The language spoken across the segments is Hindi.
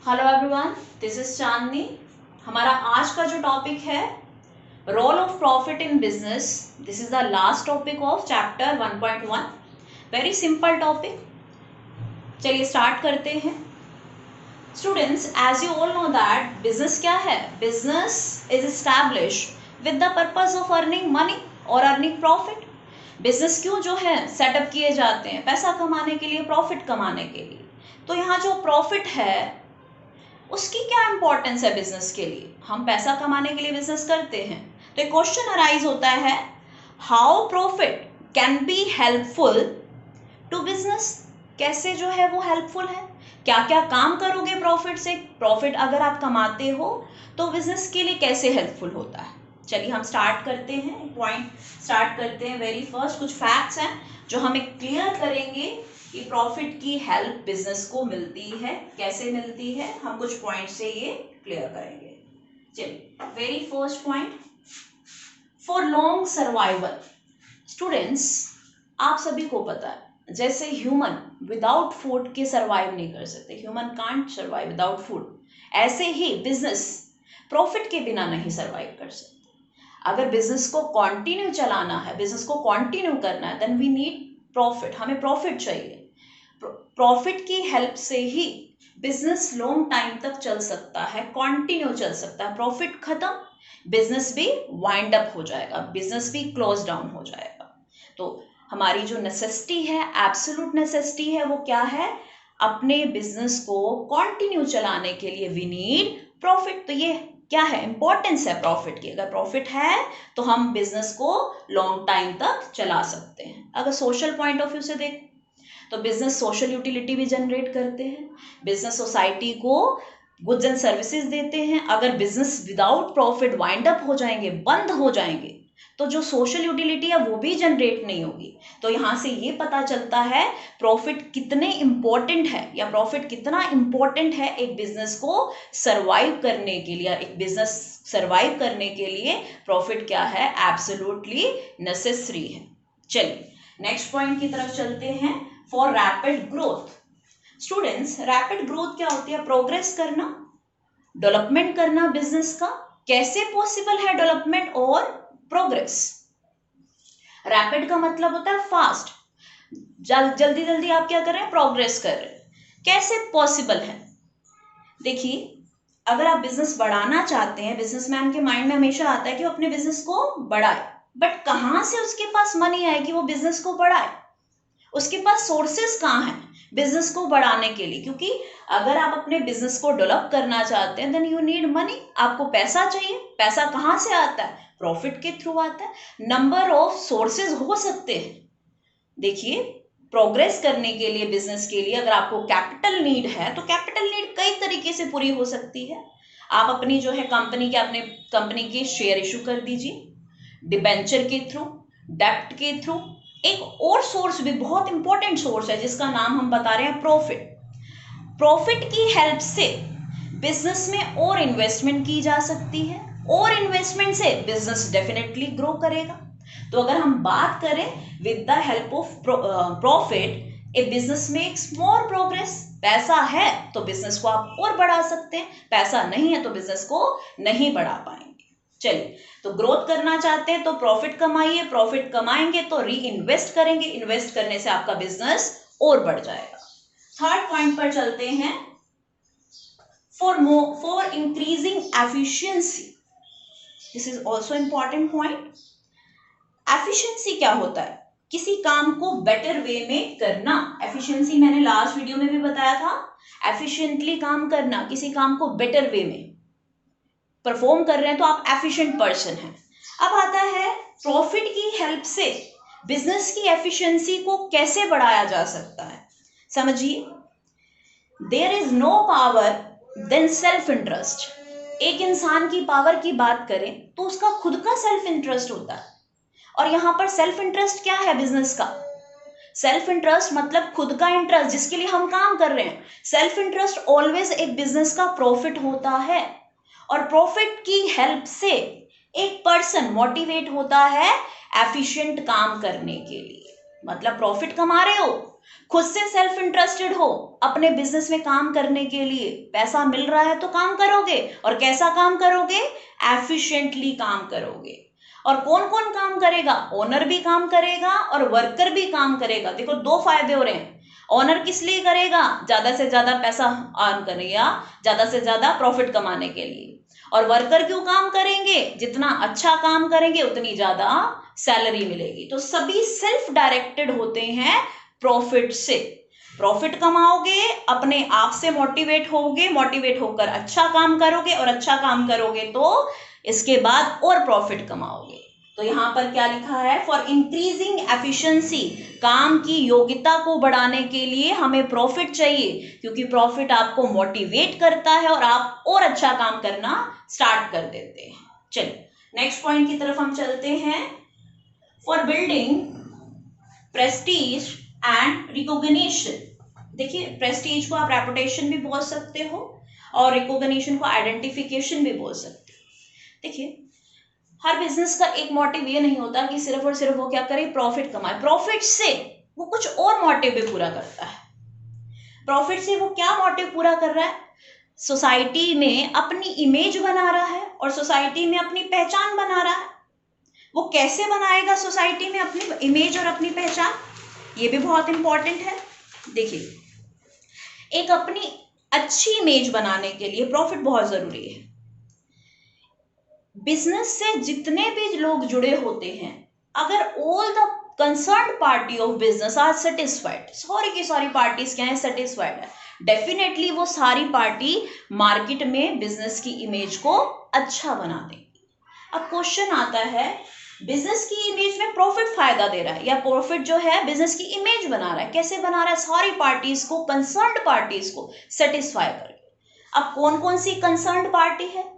Hello everyone, this is Chandni. हमारा आज का जो टॉपिक है role of profit in business, this is the last topic of chapter 1.1। Very simple topic, चलिए स्टार्ट करते हैं। Students, as you all know that business क्या है? Business is established with the purpose of earning money और अर्निंग प्रॉफिट। बिजनेस क्यों जो है सेटअप किए जाते हैं? पैसा कमाने के लिए, प्रॉफिट कमाने के लिए। तो यहाँ जो प्रॉफिट है उसकी क्या इंपॉर्टेंस है बिजनेस के लिए? हम पैसा कमाने के लिए बिजनेस करते हैं, तो एक क्वेश्चन अराइज होता है, how profit can be helpful to business? कैसे जो है वो हेल्पफुल है? क्या क्या काम करोगे प्रॉफिट से? प्रॉफिट अगर आप कमाते हो तो बिजनेस के लिए कैसे हेल्पफुल होता है? चलिए हम स्टार्ट करते हैं, पॉइंट स्टार्ट करते हैं। वेरी फर्स्ट कुछ फैक्ट्स हैं जो हमें क्लियर करेंगे कि प्रॉफिट की हेल्प बिजनेस को मिलती है, कैसे मिलती है, हम कुछ पॉइंट से ये क्लियर करेंगे। चलिए, very first point, for long survival. Students, आप सभी को पता है जैसे ह्यूमन विदाउट फूड के सर्वाइव नहीं कर सकते, human can't survive without food, ऐसे ही बिजनेस प्रॉफिट के बिना नहीं सर्वाइव कर सकते। अगर बिजनेस को कंटिन्यू चलाना है, बिजनेस को कंटिन्यू करना है, देन वी नीड प्रॉफिट, हमें प्रॉफिट चाहिए। प्रॉफिट की हेल्प से ही बिजनेस लॉन्ग टाइम तक चल सकता है, कंटिन्यू चल सकता है। प्रॉफिट खत्म, बिजनेस भी वाइंड अप हो जाएगा, बिजनेस भी क्लोज डाउन हो जाएगा। तो हमारी जो नेसेसिटी है, एब्सोल्यूट नेसेसिटी है, वो क्या है? अपने बिजनेस को कंटिन्यू चलाने के लिए वी नीड प्रॉफिट। तो ये क्या है? इंपॉर्टेंस है प्रॉफिट की। अगर प्रॉफिट है तो हम बिजनेस को लॉन्ग टाइम तक चला सकते हैं। अगर सोशल पॉइंट ऑफ व्यू से देख तो बिजनेस सोशल यूटिलिटी भी जनरेट करते हैं, बिजनेस सोसाइटी को गुड्स एंड सर्विसेज देते हैं। अगर business without profit wind up हो जाएंगे, बंद हो जाएंगे, तो जो सोशल यूटिलिटी है वो भी जनरेट नहीं होगी। तो यहाँ से ये पता चलता है प्रॉफिट कितने इंपॉर्टेंट है, या प्रॉफिट कितना इंपॉर्टेंट है एक बिजनेस को सर्वाइव करने के लिए। एक बिजनेस सर्वाइव करने के लिए प्रॉफिट क्या है? एब्सोल्युटली नेसेसरी है। चलिए नेक्स्ट पॉइंट की तरफ चलते हैं, for rapid growth. Students, rapid growth क्या होती है? प्रोग्रेस करना, डेवलपमेंट करना बिजनेस का। कैसे पॉसिबल है डेवलपमेंट और प्रोग्रेस? रैपिड का मतलब होता है फास्ट, जल्दी जल्दी आप क्या कर रहे हैं? प्रोग्रेस कर रहे हैं। कैसे पॉसिबल है? देखिए, अगर आप बिजनेस बढ़ाना चाहते हैं, बिजनेसमैन के माइंड में हमेशा आता है कि वो अपने बिजनेस को बढ़ाए, बट कहां से उसके पास मनी आए कि वो बिजनेस को बढ़ाए? उसके पास सोर्सेस कहाँ हैं बिजनेस को बढ़ाने के लिए? क्योंकि अगर आप अपने बिजनेस को डेवलप करना चाहते हैं, देन यू नीड मनी, आपको पैसा चाहिए। पैसा कहाँ से आता है? प्रॉफिट के थ्रू आता है। नंबर ऑफ सोर्सेज हो सकते हैं। देखिए, प्रोग्रेस करने के लिए, बिजनेस के लिए, अगर आपको कैपिटल नीड है तो कैपिटल नीड कई तरीके से पूरी हो सकती है। आप अपनी जो है कंपनी के, अपने कंपनी के शेयर इशू कर दीजिए, डिबेंचर के थ्रू, डेप्ट के थ्रू। एक और सोर्स भी बहुत इंपॉर्टेंट सोर्स है जिसका नाम हम बता रहे हैं प्रॉफिट। प्रॉफिट की हेल्प से बिजनेस में और इन्वेस्टमेंट की जा सकती है, और इन्वेस्टमेंट से बिजनेस डेफिनेटली ग्रो करेगा। तो अगर हम बात करें, with the help of profit A business makes more progress. पैसा है तो बिजनेस को आप और बढ़ा सकते हैं, पैसा नहीं है तो बिजनेस को नहीं बढ़ा पाएंगे। चलिए, तो ग्रोथ करना चाहते हैं तो प्रॉफिट कमाइए, प्रॉफिट कमाएंगे तो री इन्वेस्ट करेंगे, इन्वेस्ट करने से आपका बिजनेस और बढ़ जाएगा। थर्ड पॉइंट पर चलते हैं, for increasing efficiency. This is also important point. Efficiency क्या होता है? किसी काम को बेटर वे में करना। एफिशिएंसी मैंने लास्ट वीडियो में भी बताया था, एफिशिएंटली काम करना, किसी काम को बेटर वे में परफॉर्म कर रहे हैं तो आप एफिशिएंट पर्सन हैं। अब आता है प्रॉफिट की हेल्प से बिजनेस की एफिशिएंसी को कैसे बढ़ाया जा सकता है। समझिए, there is no power than self interest. एक इंसान की पावर की बात करें तो उसका खुद का सेल्फ इंटरेस्ट होता है। और यहां पर सेल्फ इंटरेस्ट क्या है बिजनेस का? सेल्फ इंटरेस्ट मतलब खुद का इंटरेस्ट जिसके लिए हम काम कर रहे हैं। सेल्फ इंटरेस्ट ऑलवेज एक बिजनेस का प्रॉफिट होता है, और प्रॉफिट की हेल्प से एक पर्सन मोटिवेट होता है एफिशिएंट काम करने के लिए। मतलब प्रॉफिट कमा रहे हो खुद से सेल्फ इंटरेस्टेड हो अपने बिजनेस में काम करने के लिए, पैसा मिल रहा है तो काम करोगे, और कैसा काम करोगे, एफिशिएंटली काम करोगे। और कौन कौन काम करेगा, ओनर भी काम करेगा और वर्कर भी काम करेगा। देखो दो फायदे हो रहे हैं। ओनर किस लिए करेगा, ज्यादा से ज्यादा पैसा अर्न करेगा, ज्यादा से ज्यादा प्रॉफिट कमाने के लिए। और वर्कर क्यों काम करेंगे, जितना अच्छा काम करेंगे उतनी ज्यादा सैलरी मिलेगी। तो सभी सेल्फ डायरेक्टेड होते हैं प्रॉफिट से। प्रॉफिट कमाओगे, अपने आप से मोटिवेट होगे, मोटिवेट होकर अच्छा काम करोगे, और अच्छा काम करोगे तो इसके बाद और प्रॉफिट कमाओगे। तो यहां पर क्या लिखा है, फॉर इंक्रीजिंग एफिशिएंसी, काम की योग्यता को बढ़ाने के लिए हमें प्रॉफिट चाहिए, क्योंकि प्रॉफिट आपको मोटिवेट करता है और आप और अच्छा काम करना स्टार्ट कर देते हैं। चलिए नेक्स्ट पॉइंट की तरफ हम चलते हैं। For building Prestige and recognition. देखिए प्रेस्टीज को आप रेपुटेशन भी बोल सकते हो और रिकॉग्निशन को आइडेंटिफिकेशन भी बोल सकते हो। देखिए हर बिजनेस का एक मोटिव ये नहीं होता कि सिर्फ और सिर्फ वो क्या करे, प्रॉफिट कमाए। प्रॉफिट से वो कुछ और मोटिव भी पूरा करता है। प्रॉफिट से वो क्या मोटिव पूरा कर रहा है, सोसाइटी में अपनी इमेज बना रहा है और सोसाइटी में अपनी पहचान बना रहा है। वो कैसे बनाएगा सोसाइटी में अपनी इमेज और अपनी पहचान, ये भी बहुत इंपॉर्टेंट है। देखिए एक अपनी अच्छी इमेज बनाने के लिए प्रॉफिट बहुत जरूरी है। बिजनेस से जितने भी लोग जुड़े होते हैं, अगर all the concerned party of business are satisfied, सारी की सारी पार्टीज क्या है, सेटिस्फाइड है, डेफिनेटली वो सारी पार्टी मार्केट में बिजनेस की इमेज को अच्छा बना देगी। अब क्वेश्चन आता है, बिजनेस की इमेज में प्रॉफिट फायदा दे रहा है या प्रॉफिट जो है बिजनेस की इमेज बना रहा है, कैसे बना रहा है, सारी पार्टीज को, कंसर्न्ड पार्टीज को सेटिस्फाई करके। अब कौन कौन सी कंसर्न्ड पार्टी है,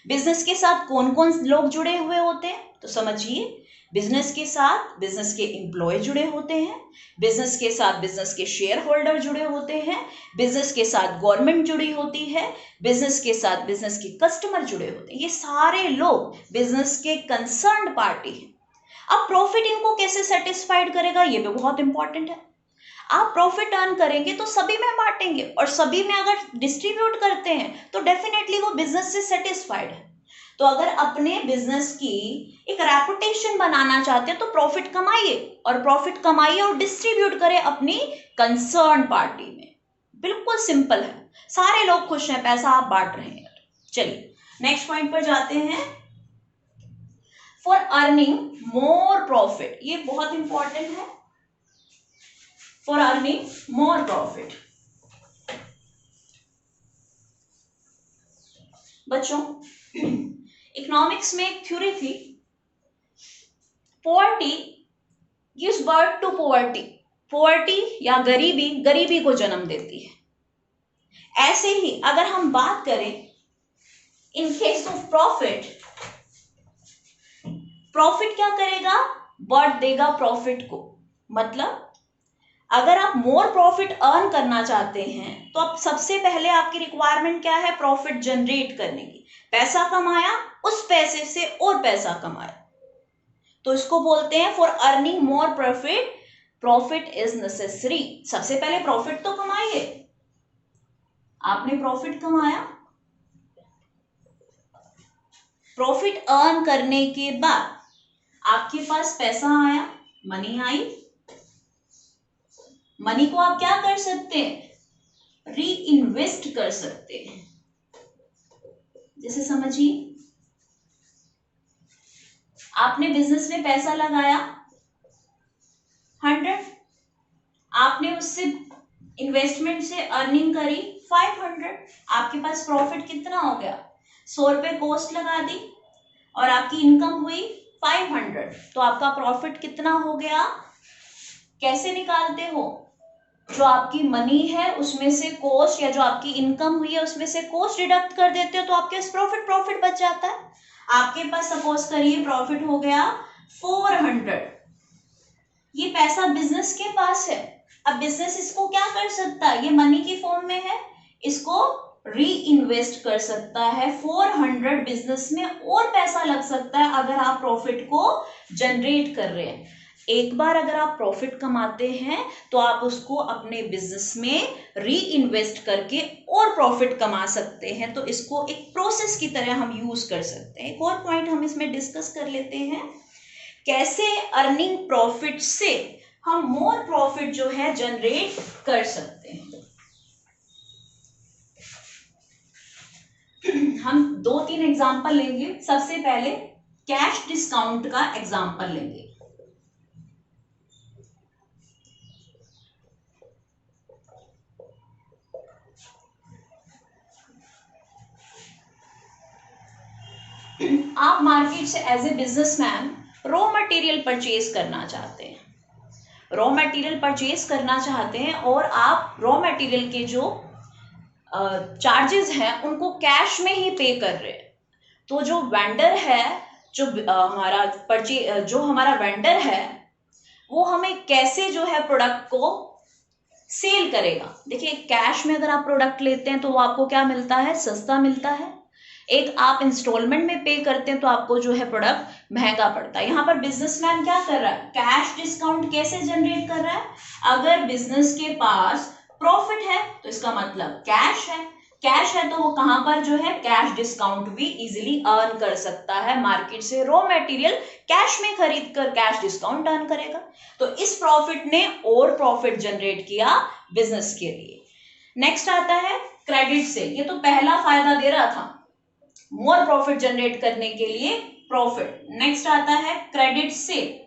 बिजनेस के साथ कौन कौन लोग जुड़े हुए होते हैं, तो समझिए बिजनेस के साथ बिजनेस के एम्प्लॉय जुड़े होते हैं, बिजनेस के साथ बिजनेस के शेयर होल्डर जुड़े होते हैं, बिजनेस के साथ गवर्नमेंट जुड़ी होती है, बिजनेस के साथ बिजनेस के कस्टमर जुड़े होते हैं। ये सारे लोग बिजनेस के कंसर्न्ड पार्टी हैं। अब प्रॉफिट इनको कैसे सेटिस्फाइड करेगा, ये भी बहुत इंपॉर्टेंट है। आप प्रॉफिट अर्न करेंगे तो सभी में बांटेंगे, और सभी में अगर डिस्ट्रीब्यूट करते हैं तो डेफिनेटली वो बिजनेस से सेटिस्फाइड है। तो अगर अपने बिजनेस की एक रेपुटेशन बनाना चाहते हैं तो प्रॉफिट कमाइए, और प्रॉफिट कमाइए और डिस्ट्रीब्यूट करें अपनी कंसर्न पार्टी में। बिल्कुल सिंपल है, सारे लोग खुश हैं, पैसा आप बांट रहे हैं। चलिए नेक्स्ट पॉइंट पर जाते हैं। फॉर अर्निंग मोर प्रॉफिट, ये बहुत इंपॉर्टेंट है। फॉर अर्निंग मोर प्रॉफिट, बच्चों इकोनॉमिक्स में एक थ्योरी थी, poverty gives birth to poverty, poverty या गरीबी गरीबी को जन्म देती है। ऐसे ही अगर हम बात करें in case of profit, profit क्या करेगा, बर्थ देगा प्रॉफिट को। मतलब अगर आप मोर प्रॉफिट अर्न करना चाहते हैं तो अब सबसे पहले आपकी रिक्वायरमेंट क्या है, प्रॉफिट जनरेट करने की। पैसा कमाया, उस पैसे से और पैसा कमाया, तो इसको बोलते हैं for earning more profit, profit is necessary. सबसे पहले प्रॉफिट तो कमाइए, आपने प्रॉफिट कमाया, प्रॉफिट अर्न करने के बाद आपके पास पैसा आया, मनी आई, मनी को आप क्या कर सकते हैं, री इन्वेस्ट कर सकते हैं। जैसे समझिए आपने बिजनेस में पैसा लगाया 100, आपने उससे इन्वेस्टमेंट से अर्निंग करी 500, आपके पास प्रॉफिट कितना हो गया, 100 रुपए कॉस्ट लगा दी और आपकी इनकम हुई 500, तो आपका प्रॉफिट कितना हो गया। कैसे निकालते हो, जो आपकी मनी है उसमें से कॉस्ट, या जो आपकी इनकम हुई है उसमें से कॉस्ट डिडक्ट कर देते हो तो आपके पास प्रॉफिट बच जाता है। आपके पास सपोज करिए प्रॉफिट हो गया 400, ये पैसा बिजनेस के पास है। अब बिजनेस इसको क्या कर सकता है, ये मनी की फॉर्म में है, इसको री इन्वेस्ट कर सकता है। 400 बिजनेस में और पैसा लग सकता है अगर आप प्रॉफिट को जनरेट कर रहे हैं। एक बार अगर आप प्रॉफिट कमाते हैं तो आप उसको अपने बिजनेस में री इन्वेस्ट करके और प्रॉफिट कमा सकते हैं। तो इसको एक प्रोसेस की तरह हम यूज कर सकते हैं। एक और पॉइंट हम इसमें डिस्कस कर लेते हैं, कैसे अर्निंग प्रॉफिट से हम मोर प्रॉफिट जो है जनरेट कर सकते हैं। हम 2-3 एग्जांपल लेंगे। सबसे पहले कैश डिस्काउंट का एग्जांपल लेंगे। आप मार्केट से as a businessman raw material purchase करना चाहते हैं, रॉ मटेरियल परचेज करना चाहते हैं और आप रॉ मटेरियल के जो चार्जेस हैं उनको कैश में ही पे कर रहे हैं। तो जो वेंडर है, जो हमारा वेंडर है, वो हमें कैसे जो है प्रोडक्ट को सेल करेगा। देखिए, कैश में अगर आप प्रोडक्ट लेते हैं तो वो आपको क्या मिलता है, सस्ता मिलता है। एक आप इंस्टॉलमेंट में पे करते हैं तो आपको जो है प्रोडक्ट महंगा पड़ता है। यहाँ पर बिजनेसमैन क्या कर रहा है, कैश डिस्काउंट कैसे जनरेट कर रहा है। अगर बिजनेस के पास प्रॉफिट है तो इसका मतलब कैश है, कैश है तो वो कहां पर जो है कैश डिस्काउंट भी इजीली अर्न कर सकता है। मार्केट से रॉ मटेरियल कैश में खरीद कर कैश डिस्काउंट अर्न करेगा। तो इस प्रॉफिट ने और प्रॉफिट जनरेट किया बिजनेस के लिए। नेक्स्ट आता है क्रेडिट सेल। ये तो पहला फायदा दे रहा था, मोर प्रॉफिट जनरेट करने के लिए प्रॉफिट। नेक्स्ट आता है क्रेडिट सेल।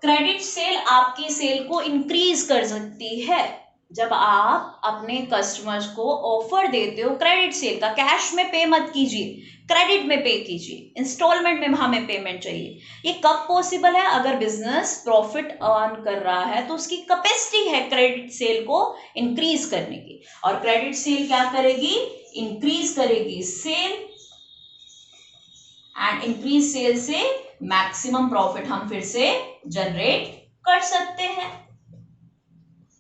क्रेडिट सेल आपकी सेल को इंक्रीज कर सकती है। जब आप अपने कस्टमर्स को ऑफर देते हो क्रेडिट सेल का, कैश में पे मत कीजिए, क्रेडिट में पे कीजिए, इंस्टॉलमेंट में हमें पेमेंट चाहिए। ये कब पॉसिबल है, अगर बिजनेस प्रॉफिट अर्न कर रहा है तो उसकी कैपेसिटी है क्रेडिट सेल को इंक्रीज करने की। और क्रेडिट सेल क्या करेगी, इंक्रीज करेगी सेल, एंड इंक्रीज सेल से मैक्सिमम प्रॉफिट हम फिर से जनरेट कर सकते हैं।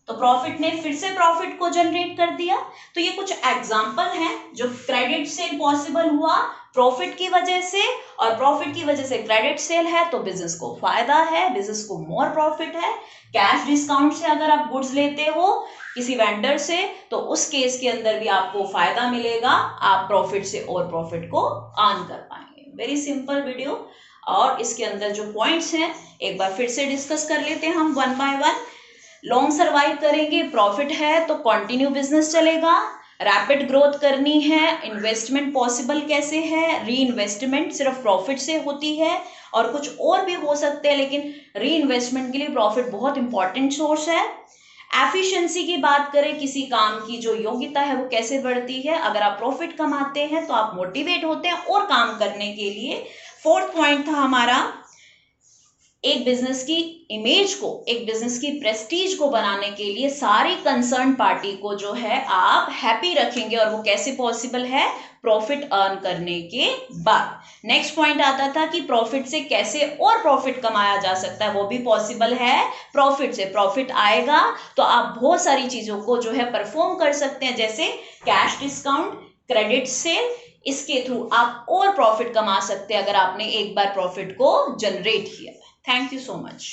तो प्रॉफिट ने फिर से प्रॉफिट को जनरेट कर दिया। तो ये कुछ एग्जांपल हैं जो क्रेडिट सेल पॉसिबल हुआ प्रॉफिट की वजह से, और प्रॉफिट की वजह से क्रेडिट सेल है तो बिजनेस को फायदा है, बिजनेस को मोर प्रॉफिट है। कैश डिस्काउंट से अगर आप गुड्स लेते हो किसी वेंडर से तो उस केस के अंदर भी आपको फायदा मिलेगा, आप प्रॉफिट से और प्रॉफिट को अर्न कर पाएंगे। वेरी सिंपल वीडियो, और इसके अंदर जो पॉइंट्स हैं एक बार फिर से डिस्कस कर लेते हैं हम one by one. Long survive करेंगे, प्रॉफिट है तो कंटिन्यू बिजनेस चलेगा। रैपिड ग्रोथ करनी है, इन्वेस्टमेंट पॉसिबल कैसे है, री इन्वेस्टमेंट सिर्फ प्रॉफिट से होती है, और कुछ और भी हो सकते हैं लेकिन री इन्वेस्टमेंट के लिए प्रॉफिट बहुत इंपॉर्टेंट सोर्स है। एफिशिएंसी की बात करें, किसी काम की जो योग्यता है वो कैसे बढ़ती है, अगर आप प्रॉफिट कमाते हैं तो आप मोटिवेट होते हैं और काम करने के लिए। फोर्थ पॉइंट था हमारा, एक बिजनेस की इमेज को, एक बिजनेस की प्रेस्टीज को बनाने के लिए सारी कंसर्न पार्टी को जो है आप हैप्पी रखेंगे, और वो कैसे पॉसिबल है, प्रॉफिट अर्न करने के बाद। नेक्स्ट पॉइंट आता था कि प्रॉफिट से कैसे और प्रॉफिट कमाया जा सकता है, वो भी पॉसिबल है प्रॉफिट से। प्रॉफिट आएगा तो आप बहुत सारी चीजों को जो है परफॉर्म कर सकते हैं, जैसे कैश डिस्काउंट, क्रेडिट सेल, इसके थ्रू आप और प्रॉफिट कमा सकते हैं अगर आपने एक बार प्रॉफिट को जनरेट किया। Thank you so much.